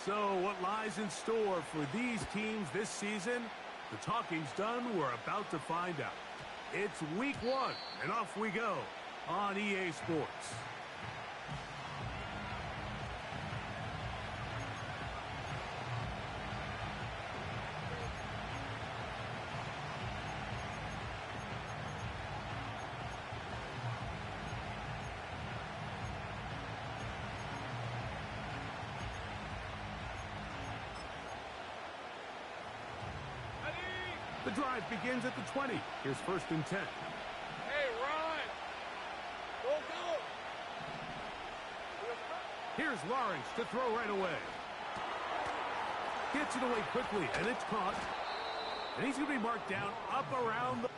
So what lies in store for these teams this season? The talking's done. We're about to find out. It's week 1, and off we go on EA Sports. The drive begins at the 20. Here's 1st and 10. Hey, Ron! Go, go! Here's Lawrence to throw right away. Gets it away quickly, and it's caught. And he's going to be marked down up around the...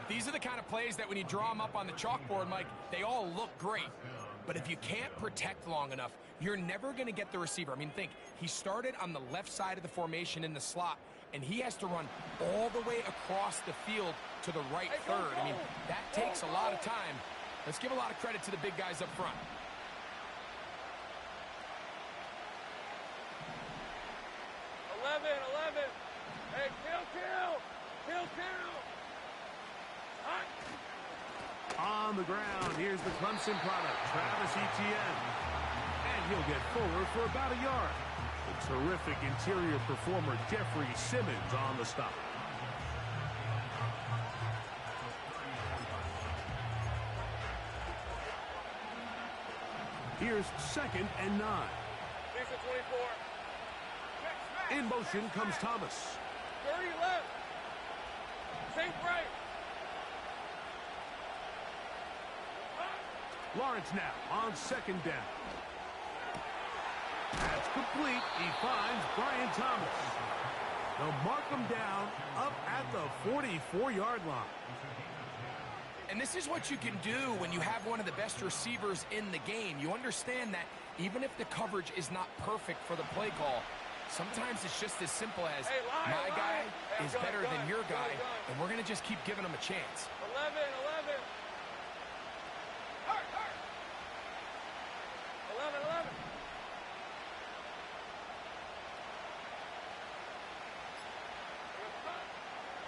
These are the kind of plays that when you draw them up on the chalkboard, Mike, they all look great. But if you can't protect long enough, you're never going to get the receiver. I mean, think, he started on the left side of the formation in the slot, and he has to run all the way across the field to the right third. I mean, that takes a lot of time. Let's give a lot of credit to the big guys up front. Hey, kill! On the ground, here's the Clemson product, Travis Etienne. And he'll get forward for about a yard. The terrific interior performer, Jeffrey Simmons, on the stop. Here's 2nd and 9. Lisa 24. In motion comes Thomas. 30 left. Sink right. Lawrence now on 2nd down. That's complete. He finds Brian Thomas. They'll mark him down up at the 44-yard line. And this is what you can do when you have one of the best receivers in the game. You understand that even if the coverage is not perfect for the play call, sometimes it's just as simple as my guy is better than your guy, and we're going to just keep giving him a chance. 11.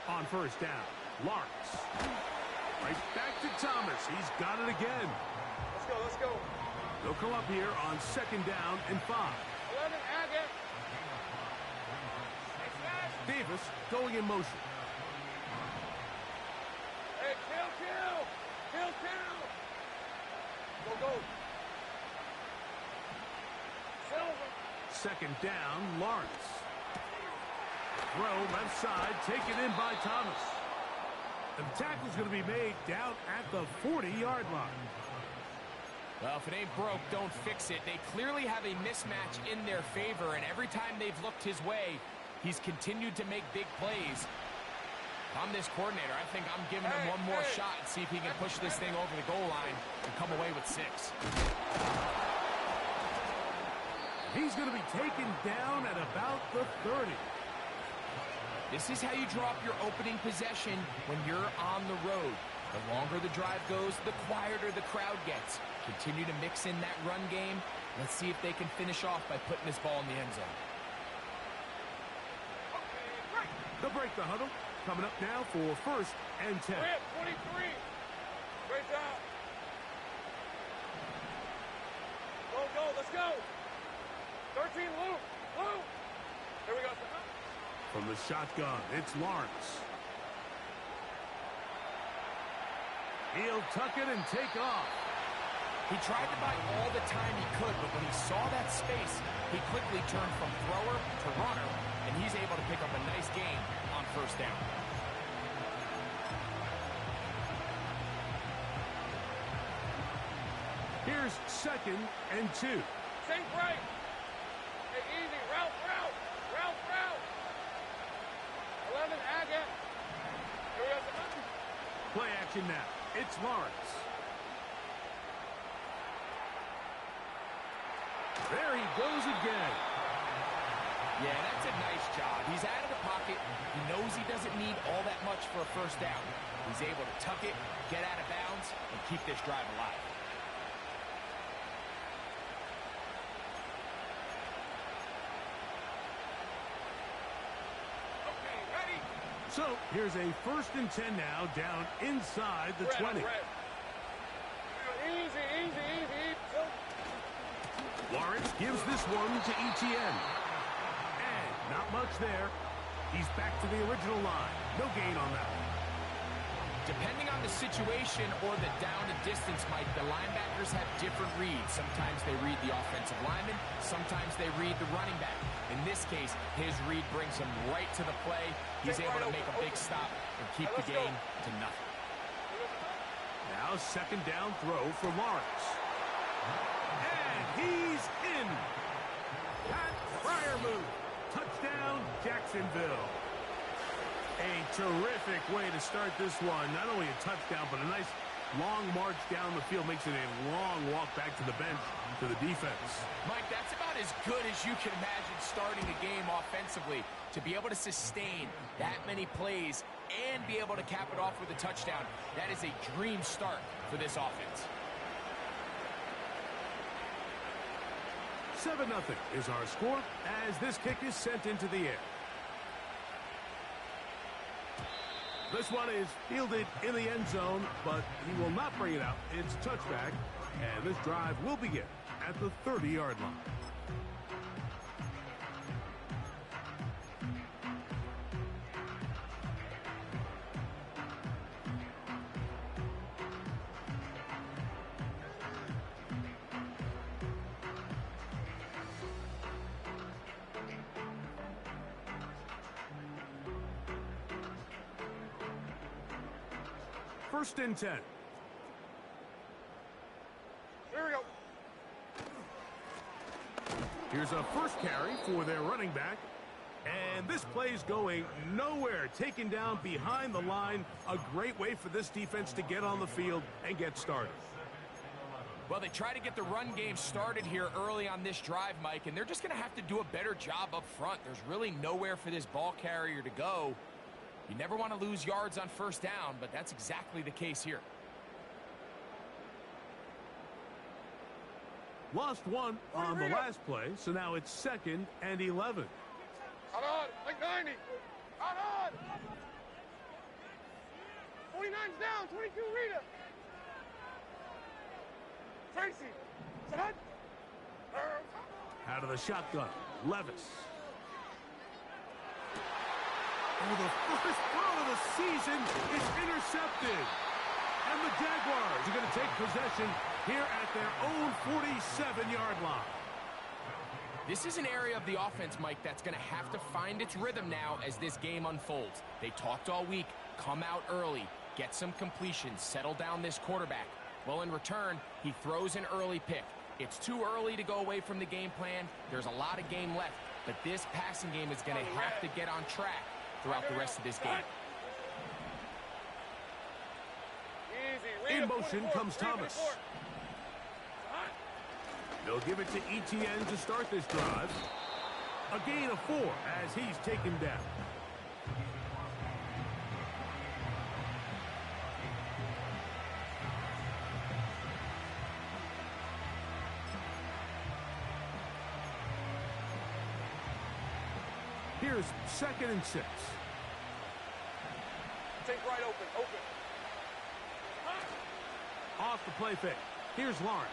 On 1st down, Lawrence. Right back to Thomas. He's got it again. Let's go. They'll come up here on 2nd down and 5. 11, Agate. Davis going in motion. Hey, kill! Go! Silver. 2nd down, Lawrence. Throw left side, taken in by Thomas. The tackle's going to be made down at the 40-yard line. Well, if it ain't broke, don't fix it. They clearly have a mismatch in their favor, and every time they've looked his way, He's continued to make big plays. If I'm this coordinator, I think I'm giving him one more shot and see if he can push this thing over the goal line and come away with 6. He's going to be taken down at about the 30. This is how you draw up your opening possession when you're on the road. The longer the drive goes, the quieter the crowd gets. Continue to mix in that run game. Let's see if they can finish off by putting this ball in the end zone. They'll break the huddle. Coming up now for 1st and 10. 23. Great job. Go, let's go. 13, Luke. Here we go. From the shotgun, it's Lawrence. He'll tuck it and take off. He tried to buy all the time he could, but when he saw that space, he quickly turned from thrower to runner, and he's able to pick up a nice gain on 1st down. Here's 2nd and 2. Sink right. Hey, easy. Route. 11, Agate. Here we go. Play action now. It's Lawrence. There he goes again. Yeah, that's a nice job. He's out of the pocket. He knows he doesn't need all that much for a 1st down. He's able to tuck it, get out of bounds, and keep this drive alive. Okay, ready. So here's a 1st and 10 now, down inside the 20. Easy. Lawrence gives this one to Etienne. And not much there. He's back to the original line. No gain on that one. Depending on the situation or the down and distance, Mike, the linebackers have different reads. Sometimes they read the offensive lineman. Sometimes they read the running back. In this case, his read brings him right to the play. He's able to make a big stop and keep the game to nothing. Now 2nd down throw for Lawrence. And he's in. Pat Fryermuth. Touchdown, Jacksonville. A terrific way to start this one. Not only a touchdown, but a nice long march down the field. Makes it a long walk back to the bench to the defense. Mike, that's about as good as you can imagine starting a game offensively. To be able to sustain that many plays and be able to cap it off with a touchdown, that is a dream start for this offense. 7-0 is our score as this kick is sent into the air. This one is fielded in the end zone, but he will not bring it out. It's touchback, and this drive will begin at the 30-yard line. First and 10. Here we go. Here's a first carry for their running back. And this play's going nowhere. Taken down behind the line. A great way for this defense to get on the field and get started. Well, they try to get the run game started here early on this drive, Mike, and they're just going to have to do a better job up front. There's really nowhere for this ball carrier to go. You never want to lose yards on 1st down, but that's exactly the case here. Lost one on the last play, so now it's 2nd and 11. Out on, like 90. Out on. 49's down, 22 Rita. Tracy. Set. Out of the shotgun, Levis. Oh, the first throw of the season is intercepted. And the Jaguars are going to take possession here at their own 47-yard line. This is an area of the offense, Mike, that's going to have to find its rhythm now as this game unfolds. They talked all week, come out early, get some completions, settle down this quarterback. Well, in return, he throws an early pick. It's too early to go away from the game plan. There's a lot of game left. but this passing game is going to have to get on track throughout the rest of this game. In motion comes Thomas. They'll give it to Etienne to start this drive. A gain of 4 as he's taken down. Here's 2nd and 6. Take right open. Off the play fake. Here's Lawrence.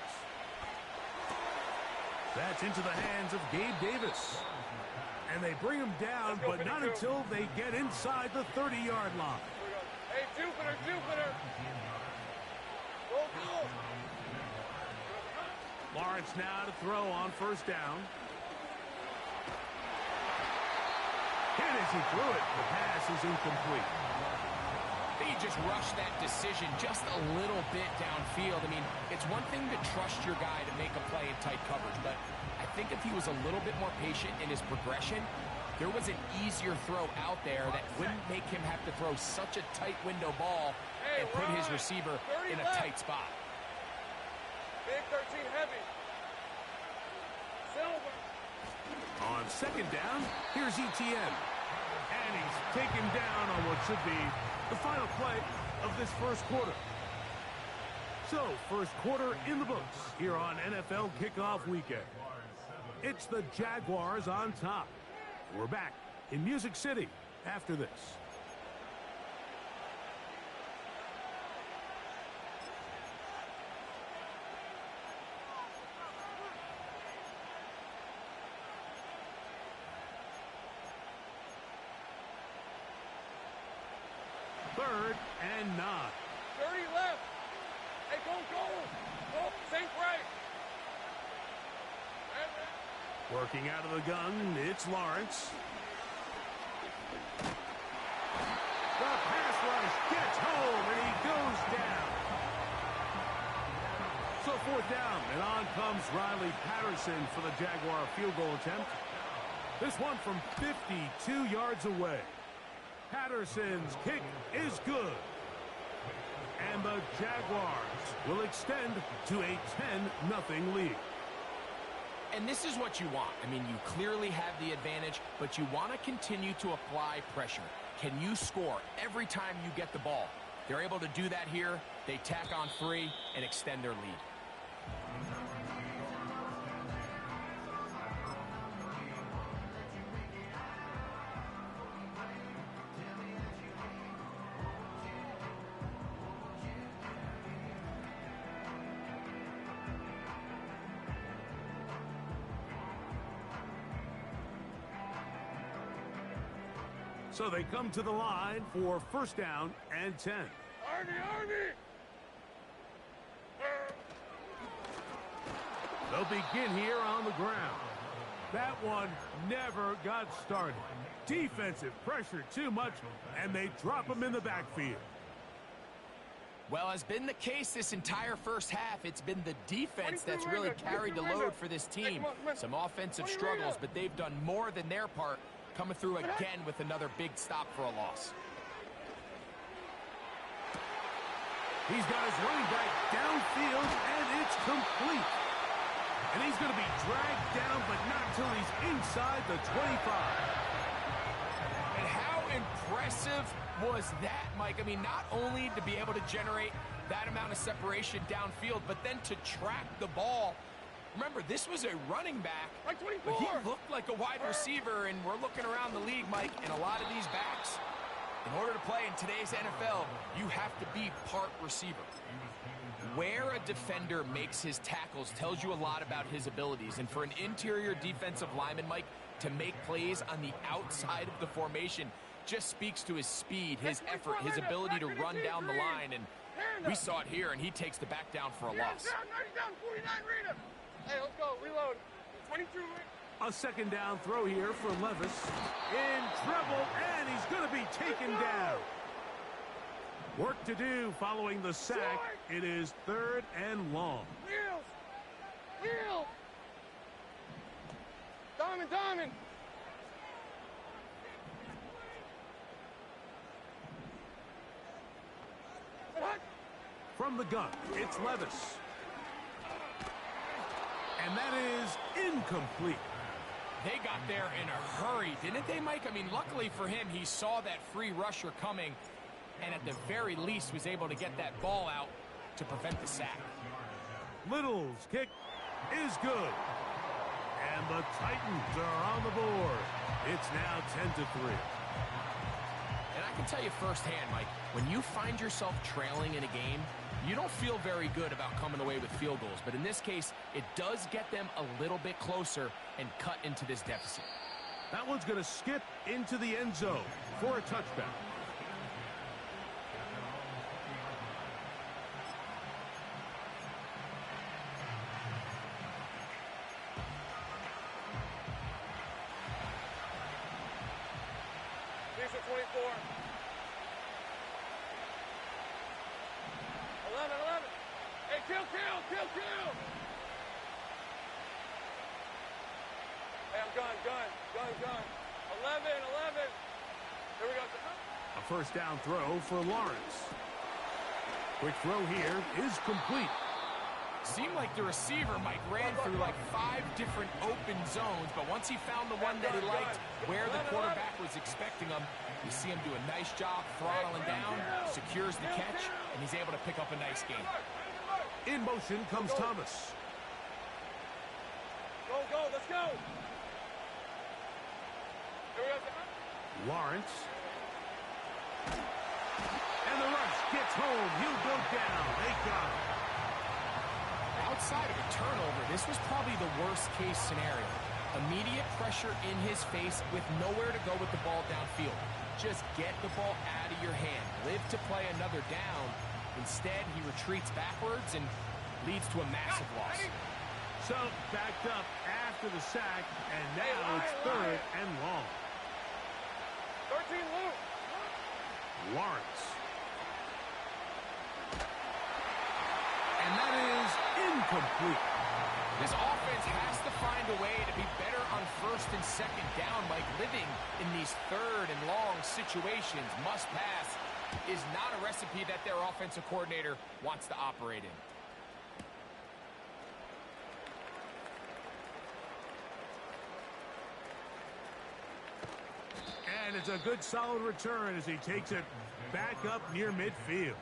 That's into the hands of Gabe Davis. And they bring him down, but not until they get inside the 30-yard line. Hey, Jupiter. Go. Lawrence now to throw on 1st down. And as he threw it, the pass is incomplete. He just rushed that decision just a little bit downfield. I mean, it's one thing to trust your guy to make a play in tight coverage, but I think if he was a little bit more patient in his progression, there was an easier throw out there that wouldn't make him have to throw such a tight window ball and put his receiver in a tight spot. Big 13 heavy. Silver. On 2nd down, here's Etienne. And he's taken down on what should be the final play of this 1st quarter. So, 1st quarter in the books here on NFL Kickoff Weekend. It's the Jaguars on top. We're back in Music City after this. Third and 9. 30 left. Hey, go. Think right. Working out of the gun, it's Lawrence. The pass rush gets home, and he goes down. So 4th down, and on comes Riley Patterson for the Jaguar field goal attempt. This one from 52 yards away. Patterson's kick is good. And the Jaguars will extend to a 10-0 lead. And this is what you want. I mean, you clearly have the advantage, but you want to continue to apply pressure. Can you score every time you get the ball? They're able to do that here. They tack on 3 and extend their lead. So they come to the line for 1st down and 10. Arnie! They'll begin here on the ground. That one never got started. Defensive pressure too much, and they drop him in the backfield. Well, has been the case this entire 1st half. It's been the defense that's really carried the load for this team. Some offensive struggles, but they've done more than their part, coming through again with another big stop for a loss. He's got his running back downfield, and it's complete. And he's going to be dragged down, but not until he's inside the 25. And how impressive was that, Mike? I mean, not only to be able to generate that amount of separation downfield, but then to track the ball. Remember, this was a running back, Like 24. but he looked like a wide receiver, and we're looking around the league, Mike, and a lot of these backs, in order to play in today's NFL, you have to be part receiver. Where a defender makes his tackles tells you a lot about his abilities, and for an interior defensive lineman, Mike, to make plays on the outside of the formation just speaks to his speed, his effort, his ability to run down the line, and we saw it here, and he takes the back down for a loss. Down, 49, read him. Hey, let's go, reload. 22, A 2nd down throw here for Levis. In trouble, and he's going to be taken down. Work to do following the sack. It is 3rd and long. Wheels. Diamond. from the gun. It's Levis. And that is incomplete. They got there in a hurry, didn't they, Mike? I mean, luckily for him, he saw that free rusher coming and at the very least was able to get that ball out to prevent the sack. Little's kick is good. And the Titans are on the board. It's now 10-3. And I can tell you firsthand, Mike, when you find yourself trailing in a game, you don't feel very good about coming away with field goals. But in this case, it does get them a little bit closer and cut into this deficit. That one's going to skip into the end zone for a touchback. Here's the 24. 11. Hey, kill. Hey, I'm gun. 11. Here we go. A first down throw for Lawrence. Quick throw here is complete. Seemed like the receiver, Mike, ran through like 5 different open zones, but once he found the one that he liked where the quarterback was expecting him, you see him do a nice job throttling down, secures the catch, and he's able to pick up a nice gain. In motion comes Thomas. Go, let's go. Here we go. Lawrence. And the rush gets home. He'll go down. They got him. Outside of a turnover, this was probably the worst-case scenario. Immediate pressure in his face with nowhere to go with the ball downfield. Just get the ball out of your hand. Live to play another down. Instead, he retreats backwards and leads to a massive loss. So, backed up after the sack, and now it's third and long. 13 Luke. Lawrence. And that is incomplete. This offense has to find a way to be better on first and second down, Mike. Living in these third and long situations, must pass, is not a recipe that their offensive coordinator wants to operate in. And it's a good solid return as he takes it back up near midfield.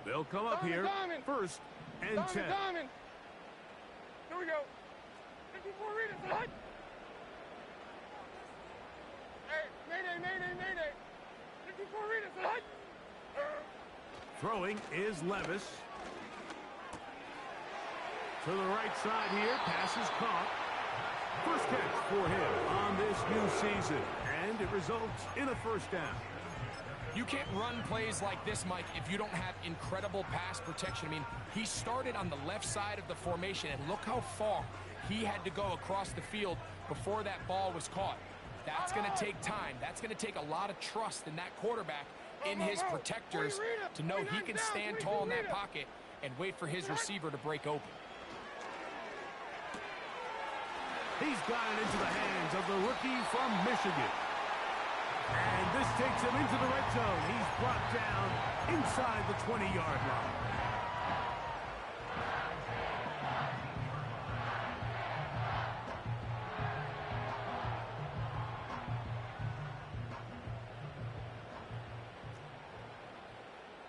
They'll come up here first and 10. Diamond. Here we go. 54 readers. What? Hey, Mayday. 54 readers. What? Throwing is Levis. To the right side here. Pass is caught. First catch for him on this new season. And it results in a first down. You can't run plays like this, Mike, if you don't have incredible pass protection. I mean, he started on the left side of the formation, and look how far he had to go across the field before that ball was caught. That's going to take time. That's going to take a lot of trust in that quarterback, in his protectors, to know he can stand tall in that pocket and wait for his receiver to break open. He's got it into the hands of the rookie from Michigan. And this takes him into the red zone. He's brought down inside the 20-yard line.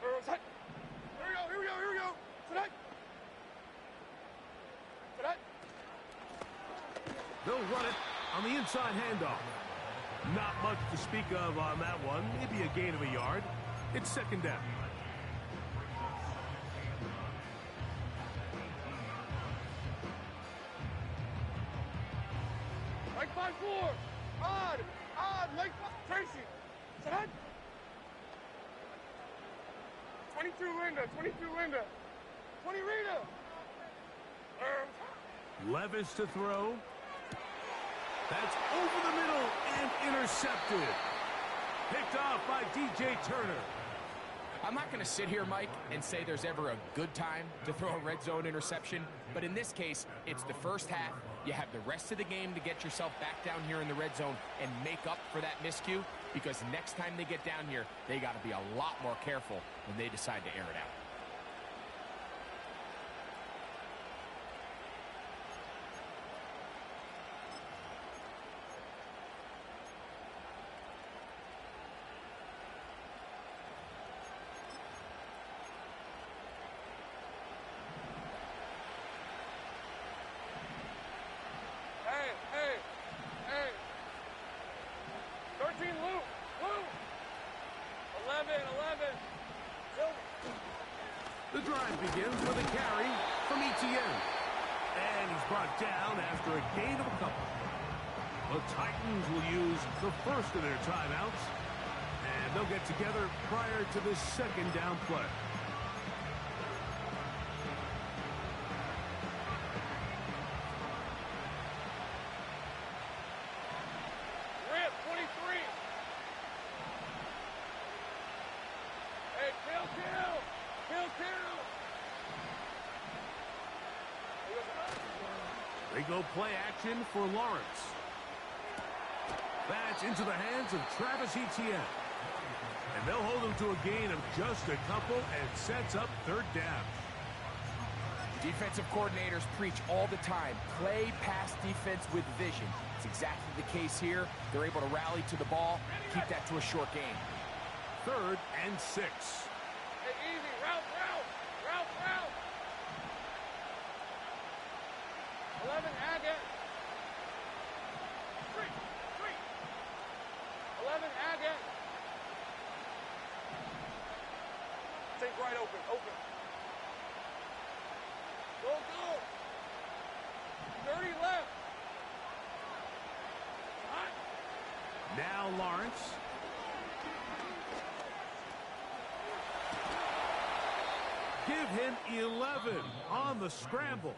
Here we go. Tonight. They'll run it on the inside handoff. Not much to speak of on that one. Maybe a gain of a yard. It's second down. Mike 5-4. Odd. Mike Tracy. Tonight. 22 Linda. 20 Rita. Levis to throw. That's over the middle and intercepted. Picked off by DJ Turner. I'm not going to sit here, Mike, and say there's ever a good time to throw a red zone interception, but in this case, it's the first half. You have the rest of the game to get yourself back down here in the red zone and make up for that miscue, because next time they get down here, they got to be a lot more careful when they decide to air it out. Hey. 13, Lou. 11. Silver. The drive begins with a carry from ETN. And he's brought down after a gain of a couple. The Titans will use the first of their timeouts. And they'll get together prior to the second down play. Rip, 23. Hey, kill. They go play action for Lawrence. That's into the hands of Travis Etienne. And they'll hold him to a gain of just a couple and sets up third down. Defensive coordinators preach all the time, play pass defense with vision. It's exactly the case here. They're able to rally to the ball, keep that to a short game. 3rd and 6. Hey, easy. Route. 11, Agate. 3. 11, Agate. Take right open. Go. 30 left. Hot. Now Lawrence. Give him 11 on the scramble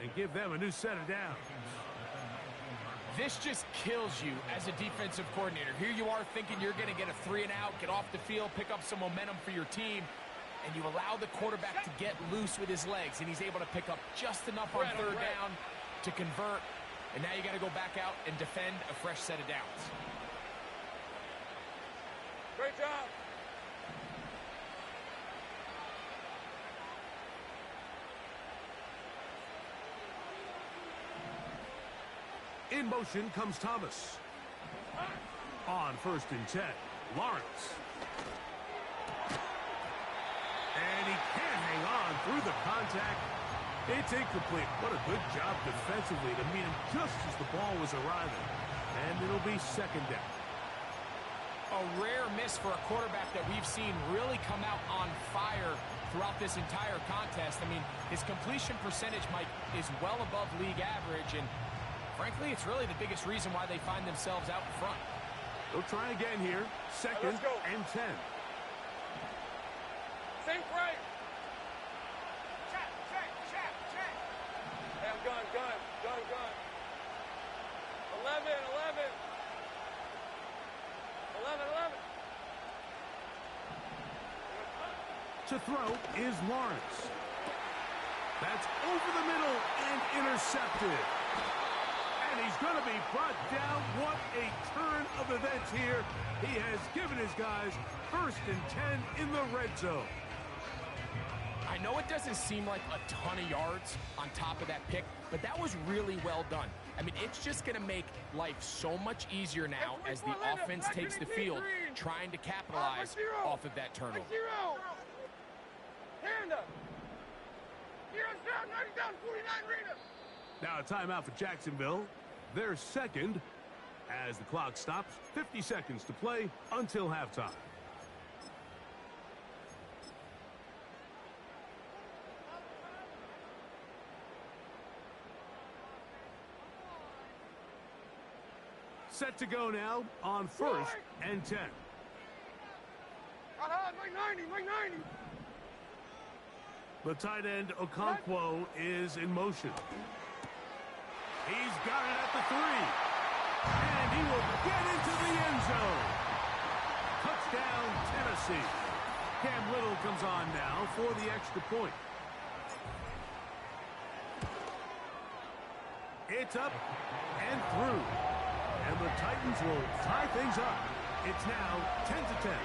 and give them a new set of downs. This just kills you as a defensive coordinator. Here you are thinking you're going to get a 3 and out, get off the field, pick up some momentum for your team, and you allow the quarterback to get loose with his legs, and he's able to pick up just enough on third down to convert, and now you got to go back out and defend a fresh set of downs. Great job. In motion comes Thomas. On 1st and 10, Lawrence. And he can't hang on through the contact. It's incomplete. What a good job defensively to meet him just as the ball was arriving. And it'll be 2nd down. A rare miss for a quarterback that we've seen really come out on fire throughout this entire contest. I mean, his completion percentage, Mike, is well above league average, and frankly, it's really the biggest reason why they find themselves out in front. They'll try again here. 2nd and 10. Think right. Check. Hey, I'm gun. 11. To throw is Lawrence. That's over the middle and intercepted. And he's going to be brought down. What a turn of events here. He has given his guys 1st and 10 in the red zone. I know it doesn't seem like a ton of yards on top of that pick, but that was really well done. I mean, it's just going to make life so much easier now as the offense takes the field, trying to capitalize off of that turnover. Hand up. Heroes down, 90 down, 49 Rita. Now a timeout for Jacksonville. Their 2nd as the clock stops. 50 seconds to play until halftime. Set to go now on 1st and 10. Mike 90. The tight end Okonkwo is in motion. He's got it at the 3. And he will get into the end zone. Touchdown, Tennessee. Cam Little comes on now for the extra point. It's up and through. And the Titans will tie things up. It's now 10-10.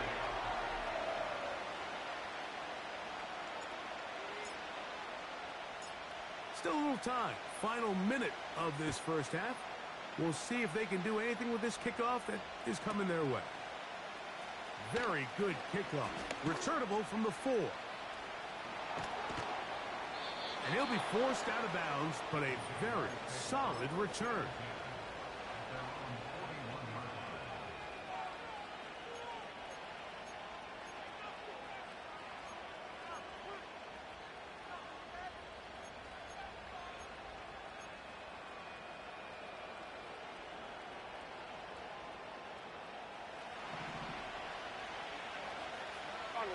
Still a little time. Final minute of this first half. We'll see if they can do anything with this kickoff that is coming their way. Very good kickoff. Returnable from the 4. And he'll be forced out of bounds, but a very solid return.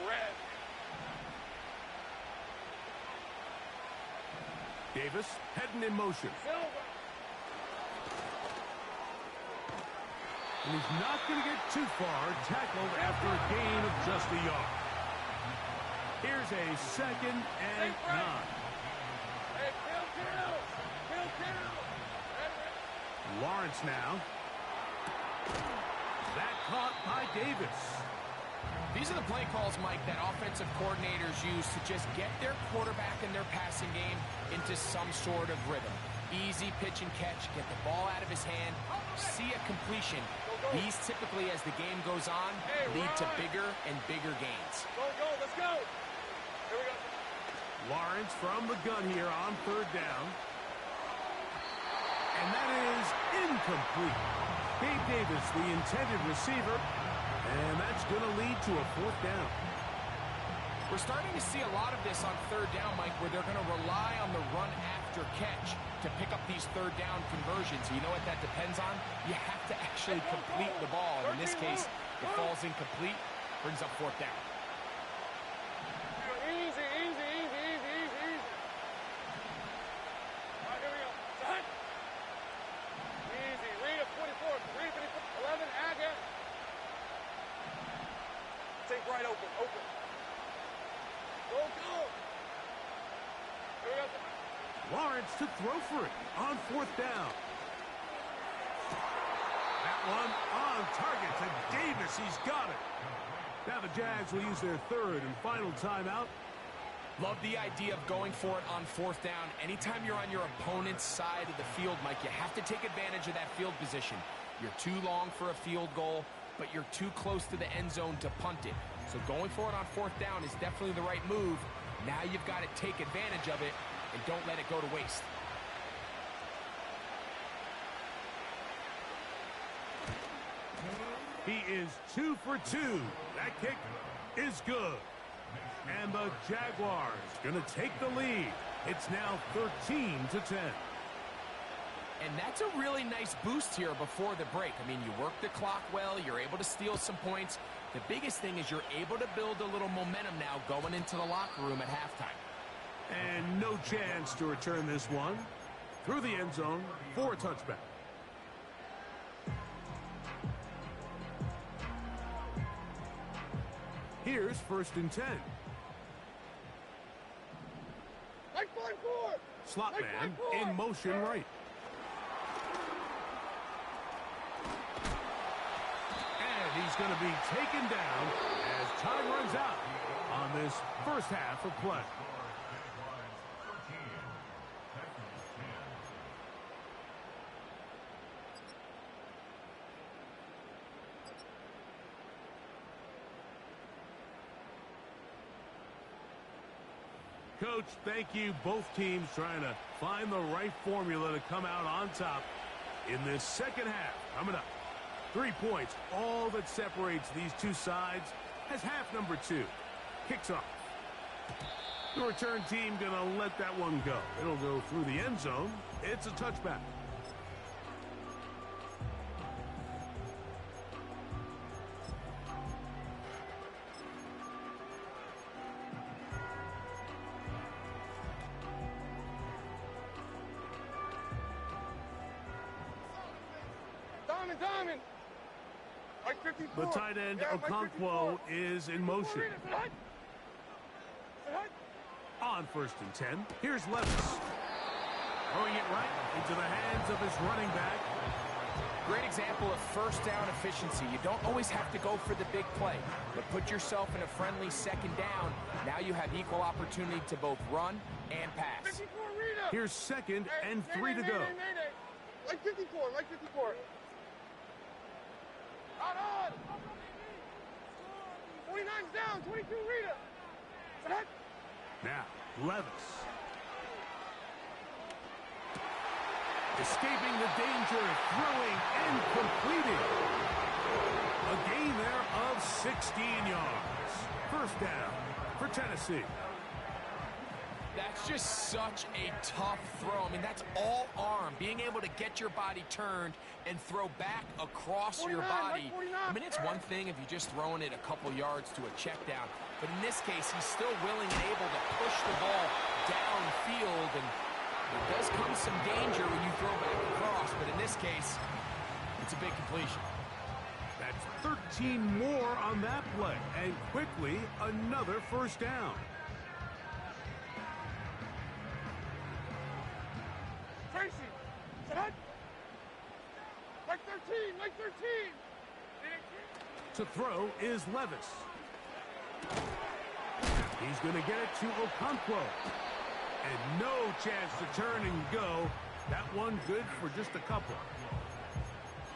Red. Davis heading in motion. And he's not going to get too far. Tackled after a gain of just a yard. Here's a 2nd and 9. Hey, kill. Lawrence now. That caught by Davis. These are the play calls, Mike, that offensive coordinators use to just get their quarterback and their passing game into some sort of rhythm. Easy pitch and catch, get the ball out of his hand, see a completion. These typically, as the game goes on, lead to bigger and bigger gains. Go, let's go. Here we go. Lawrence from the gun here on 3rd down. And that is incomplete. Gabe Davis, the intended receiver. And that's going to lead to a 4th down. We're starting to see a lot of this on 3rd down, Mike, where they're going to rely on the run after catch to pick up these 3rd down conversions. You know what that depends on? You have to actually complete the ball. And in this case, it falls incomplete, brings up 4th down. Easy. All right, here we go. Son. Easy. Read up 24. Read 11. Again. Take right open. Go. Here we go. Lawrence to throw for it on 4th down. That one on target to Davis. He's got it. Now the Jags will use their 3rd and final timeout. Love the idea of going for it on 4th down. Anytime you're on your opponent's side of the field, Mike, you have to take advantage of that field position. You're too long for a field goal, but you're too close to the end zone to punt it. So going for it on 4th down is definitely the right move. Now you've got to take advantage of it and don't let it go to waste. He is 2 for 2. That kick is good. And the Jaguars going to take the lead. It's now 13-10. And that's a really nice boost here before the break. I mean, you work the clock well. You're able to steal some points. The biggest thing is you're able to build a little momentum now going into the locker room at halftime. And no chance to return this one. Through the end zone for a touchback. Here's 1st and 10. Like 5-4. Slot man in motion right. And he's going to be taken down as time runs out on this first half of play. Coach, thank you. Both teams trying to find the right formula to come out on top in this second half. Coming up, 3 points, all that separates these two sides as half number 2 kicks off. The return team going to let that one go. It'll go through the end zone. It's a touchback. Diamond. Like 54. The tight end, Okonkwo, is in motion. On 1st and 10, here's Levis. Throwing it right into the hands of his running back. Great example of first down efficiency. You don't always have to go for the big play, but put yourself in a friendly second down. Now you have equal opportunity to both run and pass. Here's 2nd and 3 to go. Like 54, like 54. Out on! 29's down, 22 Rita. Set. Now, Levis. Escaping the danger, throwing and completing. A gain there of 16 yards. First down for Tennessee. That's just such a tough throw. I mean, that's all arm. Being able to get your body turned and throw back across your body. I mean, it's one thing if you're just throwing it a couple yards to a check down, but in this case, he's still willing and able to push the ball downfield, and there does come some danger when you throw back across, but in this case, it's a big completion. That's 13 more on that play, and quickly, another first down. Tracy, set. Like 13, like 13. To throw is Levis. He's going to get it to Okonkwo. And no chance to turn and go. That one good for just a couple.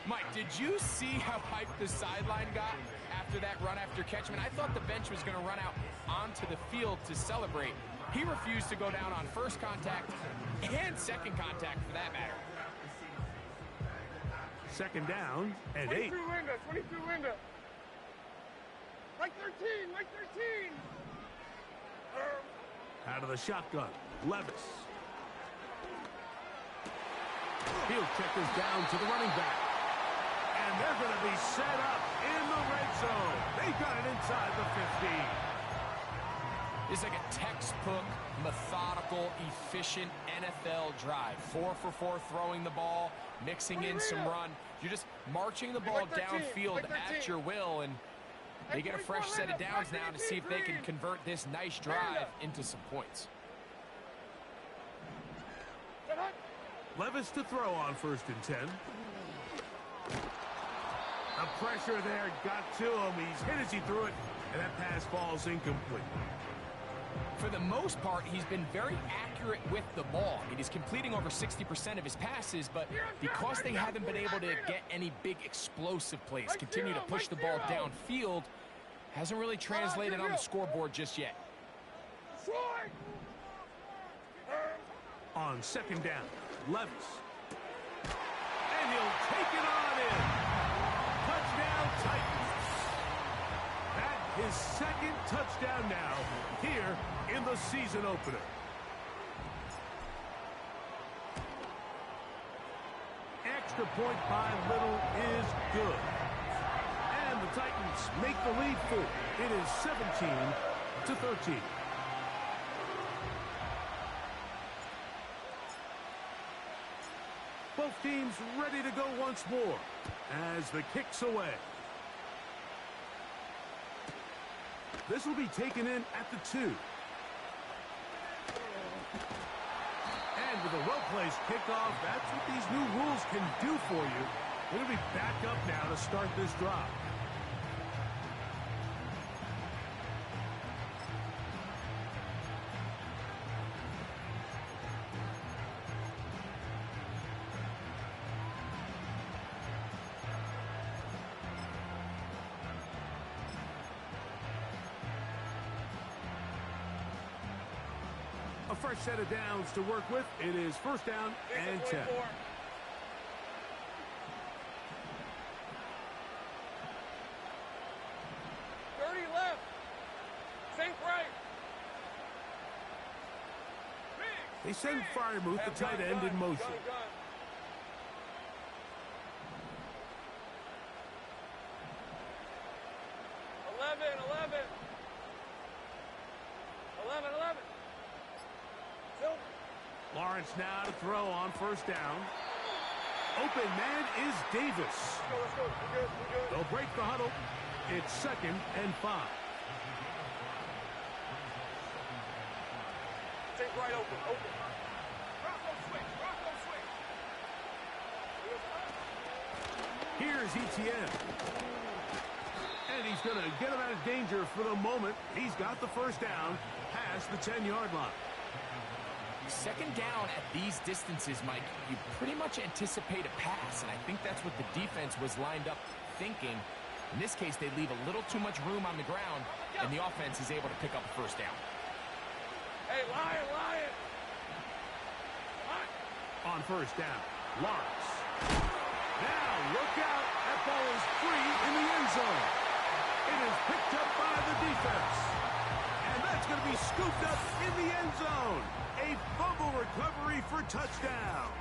Mike, did you see how hyped the sideline got after that run after catch? I mean, I thought the bench was going to run out onto the field to celebrate. He refused to go down on first contact and second contact, for that matter. Second down and 8. 22 Linda, 22 Linda. Like 13, like 13. Out of the shotgun, Levis. He'll check this down to the running back. And they're going to be set up in the red zone. They got it inside the 15. It's like a textbook, methodical, efficient NFL drive. 4 for 4 throwing the ball, mixing in some run. You're just marching the ball downfield at your will, and they get a fresh set of downs now to see if they can convert this nice drive into some points. Levis to throw on 1st and 10. The pressure there got to him. He's hit as he threw it, and that pass falls incomplete. For the most part, he's been very accurate with the ball. I mean, he's completing over 60% of his passes, but because they haven't been able to get any big explosive plays, continue to push the ball downfield, hasn't really translated on the scoreboard just yet. On 2nd down, Levis. And he'll take it on in. Touchdown, Titans. That's his 2nd touchdown now here in the season opener. Extra point by Little is good. And the Titans make the lead 4. It is 17-13. Both teams ready to go once more as the kick's away. This will be taken in at the 2. And with a well-placed kickoff, that's what these new rules can do for you. They're going to be back up now to start this drive. A fresh set of downs to work with. It is 1st down and 10. 30 left. Think right. They send Fryermuth, the tight end, in motion. Gun. 11. Lawrence now to throw on 1st down. Open man is Davis. Let's go. We're good. They'll break the huddle. It's 2nd and 5. Take right open. Rocco switch. Here's Etienne. And he's going to get him out of danger for the moment. He's got the first down past the 10-yard line. Second down at these distances, Mike, you pretty much anticipate a pass, and I think that's what the defense was lined up thinking. In this case, they leave a little too much room on the ground, and the offense is able to pick up a first down. Hey, Lion! On first down, Lawrence. Now, look out. That ball is free in the end zone. It is picked up by the defense. And that's going to be scooped up in the end zone. A fumble recovery for touchdown.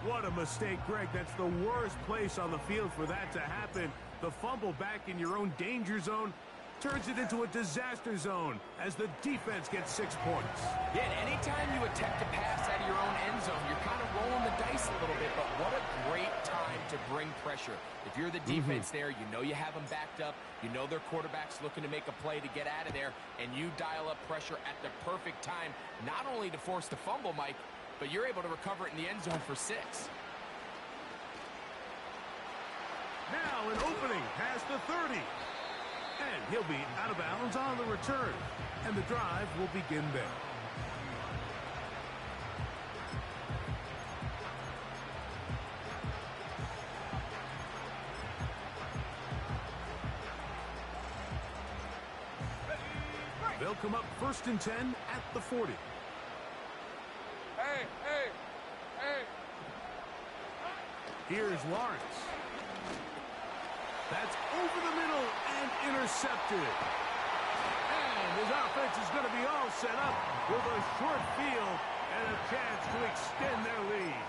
What a mistake, Greg. That's the worst place on the field for that to happen. The fumble back in your own danger zone turns it into a disaster zone as the defense gets 6 points. Yeah, and anytime you attempt to pass out of your own end zone, you're kind of rolling the dice a little bit, but what a great time to bring pressure. If you're the defense there, you know you have them backed up, you know their quarterback's looking to make a play to get out of there, and you dial up pressure at the perfect time, not only to force the fumble, Mike, but you're able to recover it in the end zone for 6. Now an opening past the 30. And he'll be out of bounds on the return. And the drive will begin there. They'll come up 1st and 10 at the 40. Hey! Here's Lawrence. That's over the middle and intercepted. And his offense is going to be all set up with a short field and a chance to extend their lead.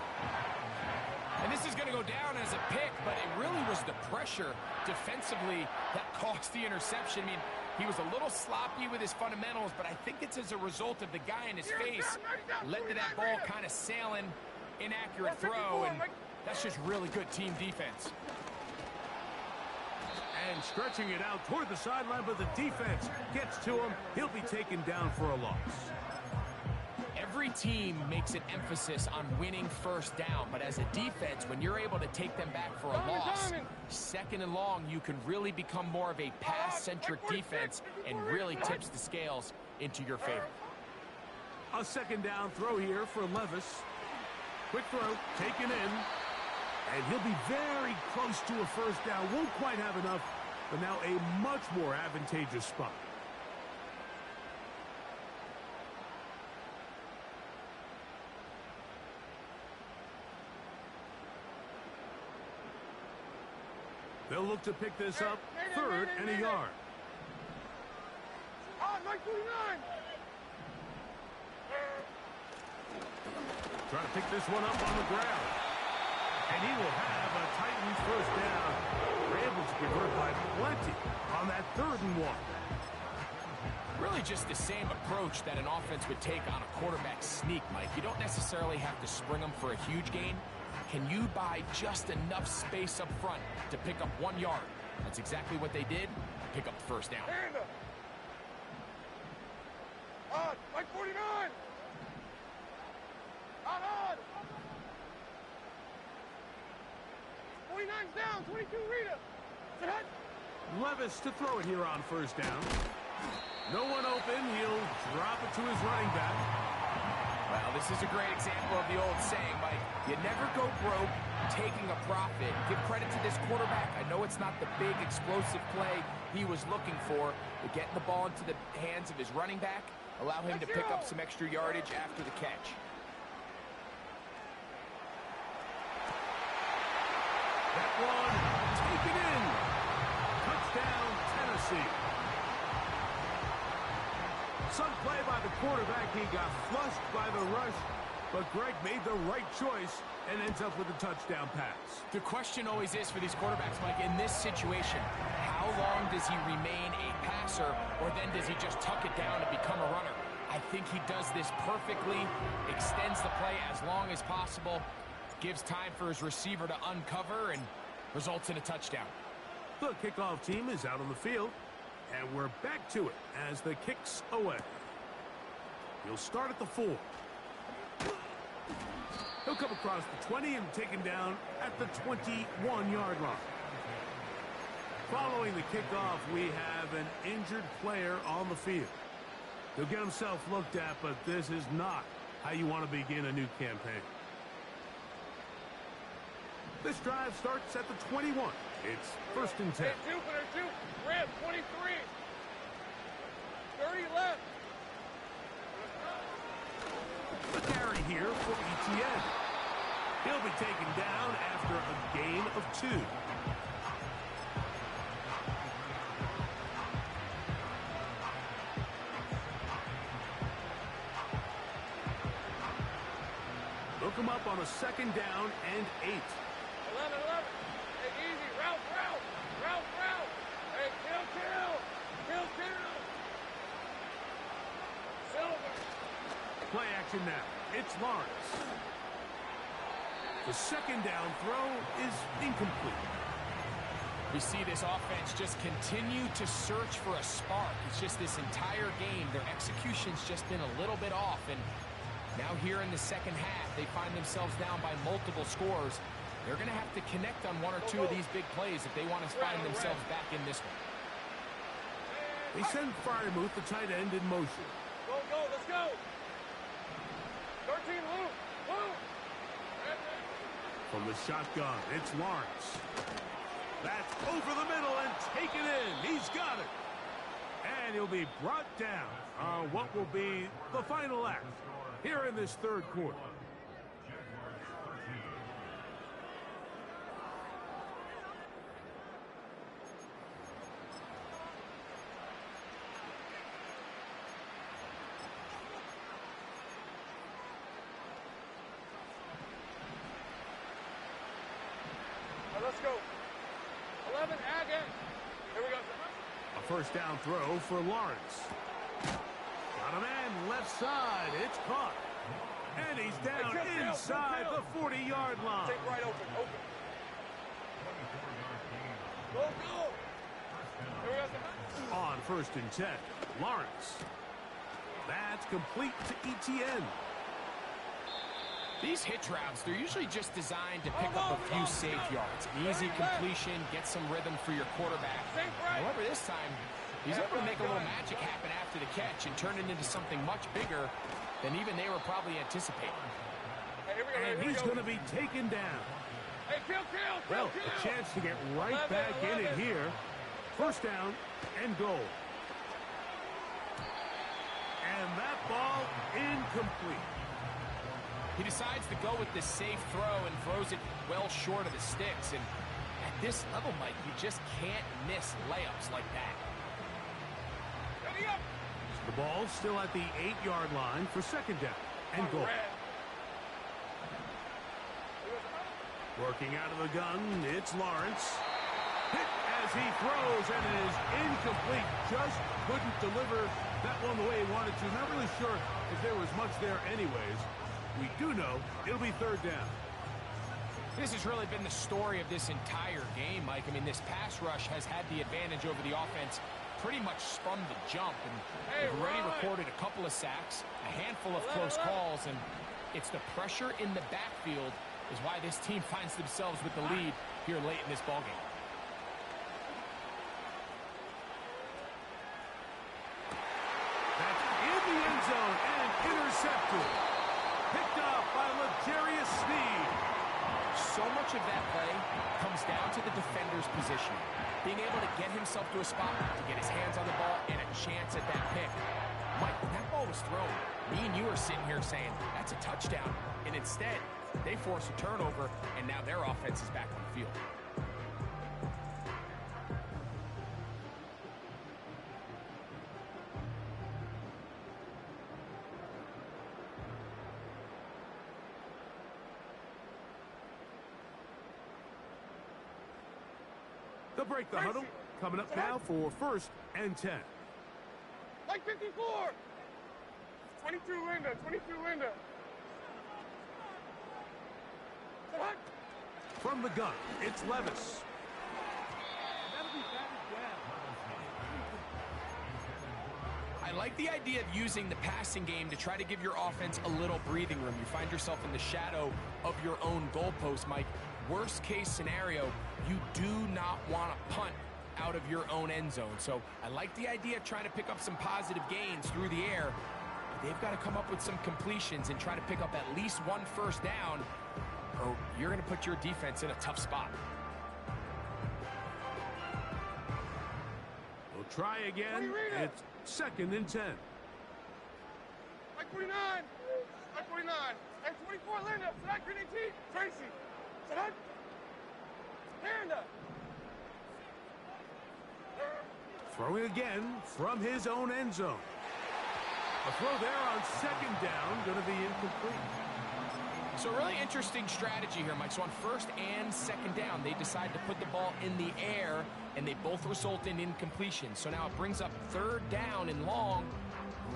And this is going to go down as a pick, but it really was the pressure defensively that cost the interception. I mean, he was a little sloppy with his fundamentals, but I think it's as a result of the guy in his face led to that ball kind of sailing, inaccurate throw, and that's just really good team defense. And stretching it out toward the sideline, but the defense gets to him. He'll be taken down for a loss. Every team makes an emphasis on winning first down, but as a defense, when you're able to take them back for a loss, 2nd and long, you can really become more of a pass-centric defense and really tips the scales into your favor. A 2nd down throw here for Levis. Quick throw, taken in. And he'll be very close to a first down. Won't quite have enough, but now a much more advantageous spot. They'll look to pick this up 3rd and a yard. Mike 49! Trying to pick this one up on the ground. And he will have a Titans first down. We're able to convert by plenty on that 3rd and 1. Really just the same approach that an offense would take on a quarterback sneak, Mike. You don't necessarily have to spring them for a huge gain. Can you buy just enough space up front to pick up 1 yard? That's exactly what they did. Pick up the first down. Mike 49! On! 49's down, 22 Rita. Levis to throw it here on first down. No one open. He'll drop it to his running back. Well, this is a great example of the old saying, Mike. You never go broke taking a profit. Give credit to this quarterback. I know it's not the big explosive play he was looking for, but getting the ball into the hands of his running back, allow him to pick up some extra yardage after the catch. That one taken in. Touchdown, Tennessee. Some play by the quarterback. He got flushed by the rush, but Greg made the right choice and ends up with a touchdown pass. The question always is for these quarterbacks, Mike, in this situation, how long does he remain a passer, or then does he just tuck it down and become a runner? I think he does this perfectly, extends the play as long as possible, gives time for his receiver to uncover, and results in a touchdown. The kickoff team is out on the field. And we're back to it as the kick's away. He'll start at the 4. He'll come across the 20 and taken down at the 21-yard line. Following the kickoff, we have an injured player on the field. He'll get himself looked at, but this is not how you want to begin a new campaign. This drive starts at the 21. It's 1st and 10. Hey, Jupiter, Rib, 23. 30 left. The carry here for ETN. He'll be taken down after a gain of 2. Look him up on a 2nd down and 8. 11. Hey, easy. Route. Hey, kill. Silver. Play action now. It's Lawrence. The 2nd down throw is incomplete. We see this offense just continue to search for a spark. It's just this entire game, their execution's just been a little bit off. And now here in the second half, they find themselves down by multiple scores. They're going to have to connect on 1 or 2 of these big plays if they want to find themselves back in this one. They send Fryermuth, the tight end, in motion. Go, let's go. 13, Luke. From the shotgun, it's Lawrence. That's over the middle and taken in. He's got it. And he'll be brought down on what will be the final act here in this 3rd quarter. Let's go. 11, again. Here we go. A 1st down throw for Lawrence. Got a man left side. It's caught. And he's down inside the 40-yard line. Take right open. Go. Here we go. On 1st and 10, Lawrence. That's complete to ETN. These hitch routes, they're usually just designed to pick up a few safe yards. Easy completion, get some rhythm for your quarterback. However, this time, he's able to make a little magic happen after the catch and turn it into something much bigger than even they were probably anticipating. And he's going to be taken down. Hey, kill. Well, a chance to get right back in it here. 1st down and goal. And that ball incomplete. He decides to go with the safe throw and throws it well short of the sticks. And at this level, Mike, you just can't miss layups like that. The ball's still at the 8-yard line for 2nd down and goal. Working out of the gun, it's Lawrence. Hit as he throws, and it is incomplete. Just couldn't deliver that one the way he wanted to. Not really sure if there was much there anyways. We do know it'll be 3rd down. This has really been the story of this entire game, Mike. I mean, this pass rush has had the advantage over the offense pretty much from the jump. And they've already recorded a couple of sacks, a handful of close calls, and it's the pressure in the backfield is why this team finds themselves with the lead here late in this ballgame. That's in the end zone and intercepted. Picked up by Legarius Sneed. So much of that play comes down to the defender's position. Being able to get himself to a spot, to get his hands on the ball, and a chance at that pick. Mike, when that ball was thrown, me and you are sitting here saying, that's a touchdown. And instead, they force a turnover, and now their offense is back on the field. They'll break the huddle. Coming up now for 1st and 10. Like 54. 22 Linda. What? From the gun, it's Levis. like the idea of using the passing game to try to give your offense a little breathing room. You find yourself in the shadow of your own goalpost, Mike. Worst case scenario, you do not want to punt out of your own end zone. So I like the idea of trying to pick up some positive gains through the air. They've got to come up with some completions and try to pick up at least one first down, or you're going to put your defense in a tough spot. We'll try again. It's 2nd and 10. Like 49. Like 49. And 24 Linda. Select Green T. Tracy. Select. Stand up. Throwing again from his own end zone. A throw there on 2nd down, going to be incomplete. So really interesting strategy here, Mike. So on 1st and 2nd down, they decide to put the ball in the air, and they both result in incompletion. So now it brings up 3rd down and long,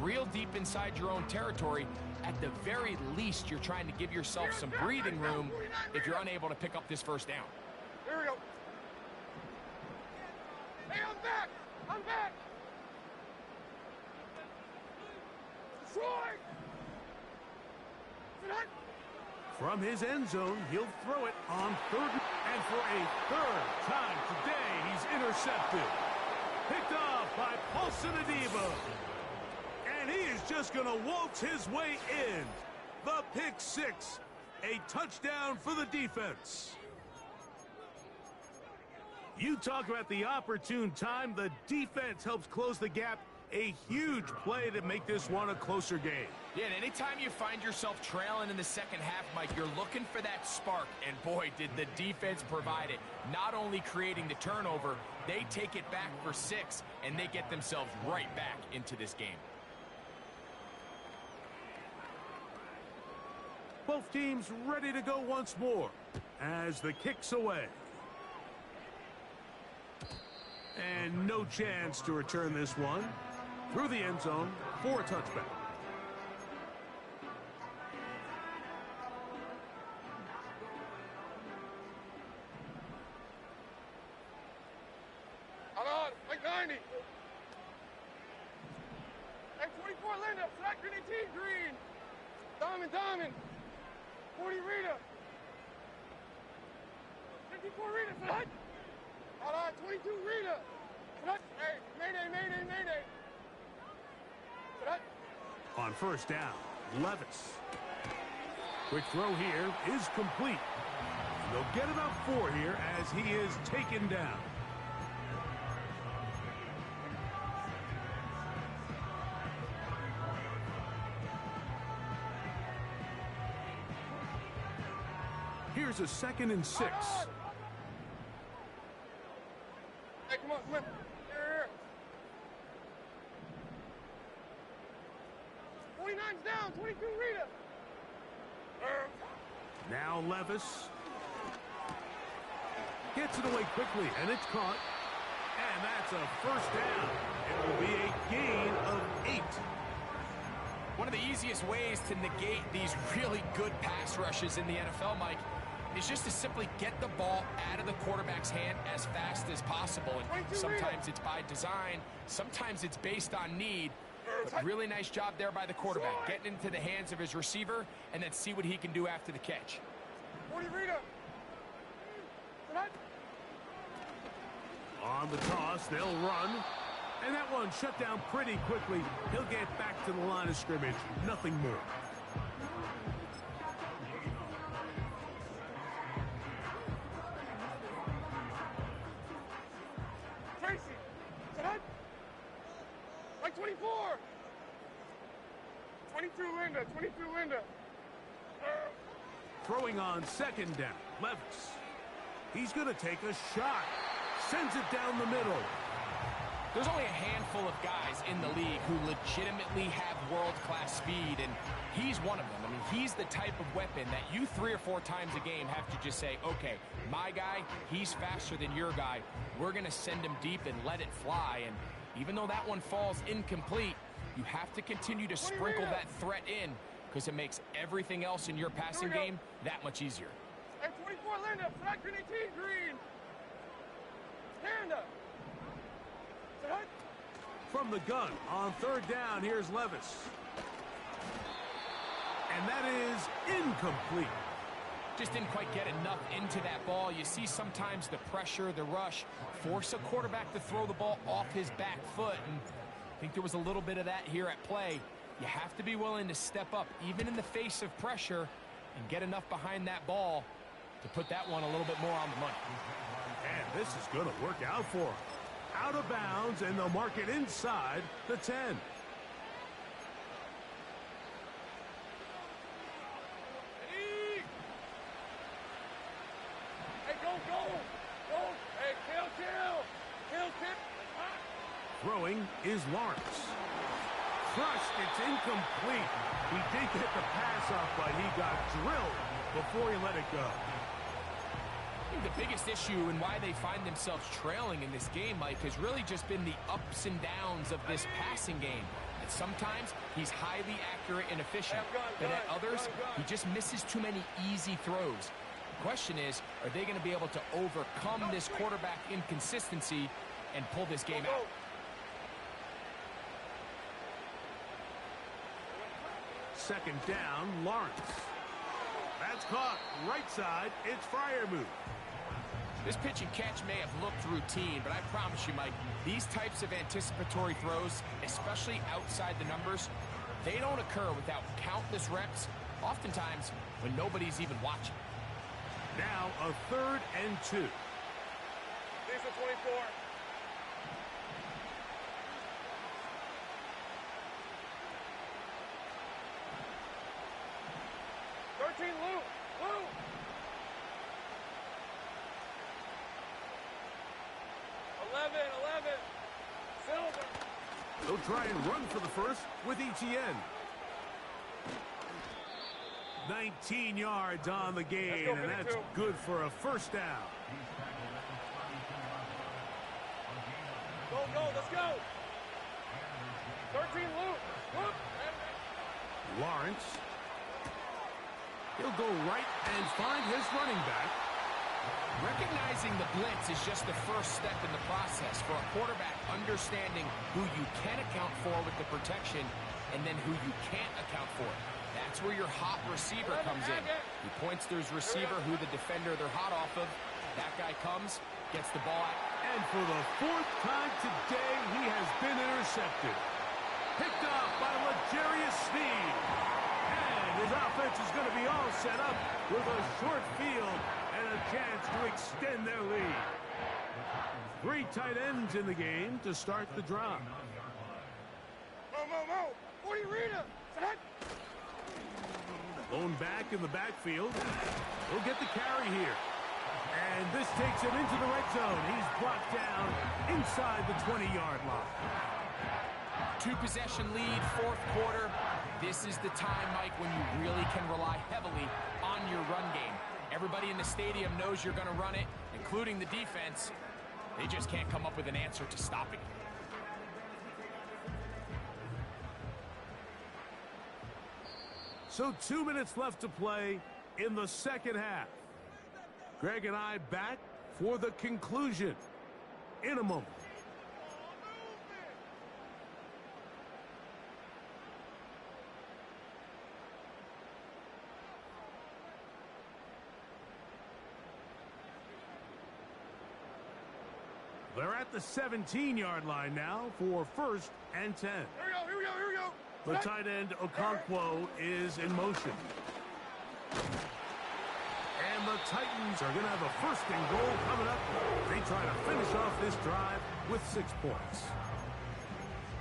real deep inside your own territory. At the very least, you're trying to give yourself some breathing room if you're unable to pick up this 1st down. Here we go. Hey, I'm back. I'm back. Troy. From his end zone, he'll throw it on 3rd. And for a 3rd time today, he's intercepted. Picked off by Paulson Adebo. And he is just going to waltz his way in. The pick 6. A touchdown for the defense. You talk about the opportune time. The defense helps close the gap. A huge play to make this one a closer game. Yeah, and anytime you find yourself trailing in the 2nd half, Mike, you're looking for that spark. And boy, did the defense provide it. Not only creating the turnover, they take it back for 6, and they get themselves right back into this game. Both teams ready to go once more as the kick's away. And no chance to return this one through the end zone for a touchback. Hold on, like 90. Like 24 Linda, select Green T, Green. Diamond. 40 Rita. 54 Rita, select. Hold on, 22 Rita. Select. Hey, Mayday. Select. On 1st down, Levis. Quick throw here is complete. They'll get about 4 here as he is taken down. Here's a 2nd and 6. Hey, come on. Here. 49's down, 22 Rita. Now Levis gets it away quickly, and it's caught. And that's a 1st down. It will be a gain of 8. One of the easiest ways to negate these really good pass rushes in the NFL, Mike, is just to simply get the ball out of the quarterback's hand as fast as possible. And sometimes it's by design, sometimes it's based on need. But really nice job there by the quarterback, getting into the hands of his receiver, and then see what he can do after the catch. 40 Rita. On the toss, they'll run. And that one shut down pretty quickly. He'll get back to the line of scrimmage. Nothing more. Tracy. Like 24. 22 Linda. Throwing on 2nd down, Levis. He's going to take a shot. Sends it down the middle. There's only a handful of guys in the league who legitimately have world-class speed, and he's one of them. I mean, he's the type of weapon that you 3 or 4 times a game have to just say, okay, my guy, he's faster than your guy. We're going to send him deep and let it fly. And even though that one falls incomplete, you have to continue to sprinkle that threat in because it makes everything else in your passing game that much easier. And 24 Linda, select Green T, Green. Stand up. From the gun on third down, here's Levis. And that is incomplete. Just didn't quite get enough into that ball. You see sometimes the pressure, the rush, force a quarterback to throw the ball off his back foot. And I think there was a little bit of that here at play. You have to be willing to step up, even in the face of pressure, and get enough behind that ball to put that one a little bit more on the money. And this is going to work out for him. Out of bounds, and they'll mark it inside the 10. Hey, go. Hey, kill. Throwing is Lawrence. Crushed, it's incomplete. He did get the pass off, but he got drilled before he let it go. I think the biggest issue and why they find themselves trailing in this game, Mike, has really just been the ups and downs of this passing game. And sometimes he's highly accurate and efficient, but at others, he just misses too many easy throws. The question is, are they going to be able to overcome this quarterback inconsistency and pull this game out? Second down, Lawrence. That's caught. Right side, it's Freiermuth. This pitch and catch may have looked routine, but I promise you, Mike, these types of anticipatory throws, especially outside the numbers, they don't occur without countless reps, oftentimes when nobody's even watching. Now a 3rd and 2. These are 24. Lou! 11. Silver. They'll try and run for the first with ETN. 19 yards on the gain, and that's good for a first down. Go, let's go. 13, Lou. Lawrence. He'll go right and find his running back. Recognizing the blitz is just the first step in the process for a quarterback understanding who you can account for with the protection and then who you can't account for. That's where your hot receiver comes in. He points to his receiver, who the defender they're hot off of. That guy comes, gets the ball out. And for the 4th time today, he has been intercepted. Picked off by L'Jarius Sneed. And his offense is going to be all set up with a short field and a chance to extend their lead. 3 tight ends in the game to start the drive. Mo. 40 Rita. Set. Lone back in the backfield. He'll get the carry here. And this takes him into the red zone. He's brought down inside the 20-yard line. 2-possession lead, 4th quarter. This is the time, Mike, when you really can rely heavily on your run game. Everybody in the stadium knows you're going to run it, including the defense. They just can't come up with an answer to stopping it. So 2 minutes left to play in the second half. Greg and I back for the conclusion in a moment. They're at the 17-yard line now for 1st and 10. Here we go. The tight end, Okonkwo, is in motion. And the Titans are going to have a 1st and goal coming up. They try to finish off this drive with 6 points.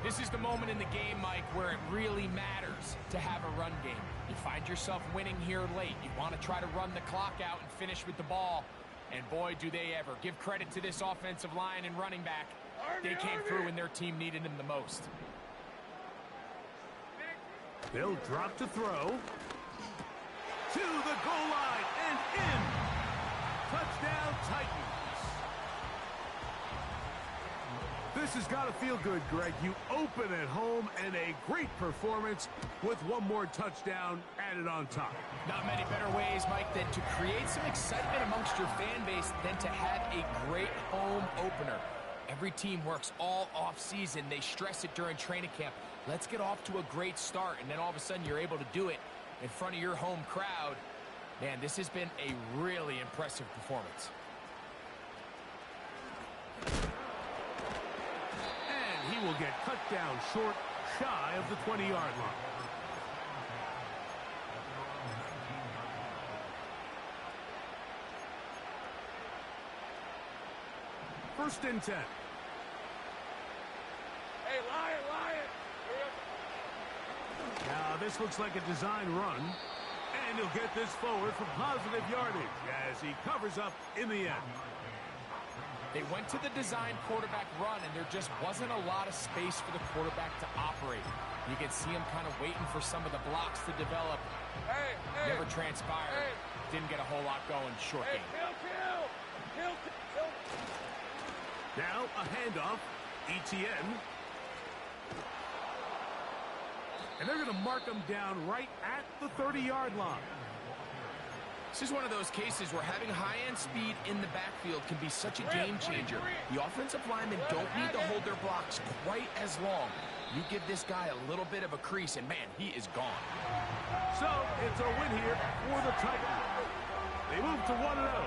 This is the moment in the game, Mike, where it really matters to have a run game. You find yourself winning here late. You want to try to run the clock out and finish with the ball. And boy, do they ever. Give credit to this offensive line and running back. They came through when their team needed them the most. They'll drop to throw. To the goal line and in. Touchdown, Titans. This has got to feel good, Greg. You open at home and a great performance with one more touchdown added on top. Not many better ways, Mike, than to create some excitement amongst your fan base than to have a great home opener. Every team works all off-season. They stress it during training camp. Let's get off to a great start, and then all of a sudden you're able to do it in front of your home crowd. Man, this has been a really impressive performance. And he will get cut down short, shy of the 20-yard line. First and 10. Hey, Lion! Now, this looks like a design run. And he'll get this forward for positive yardage as he covers up in the end. They went to the design quarterback run, and there just wasn't a lot of space for the quarterback to operate. You can see him kind of waiting for some of the blocks to develop. Hey! Never transpired. Hey. Didn't get a whole lot going. Short Hey, game. kill! Now a handoff. ETN. And they're going to mark him down right at the 30-yard line. This is one of those cases where having high-end speed in the backfield can be such a game changer. The offensive linemen don't need to hold their blocks quite as long. You give this guy a little bit of a crease, and man, he is gone. So it's a win here for the Titans. They move to 1-0.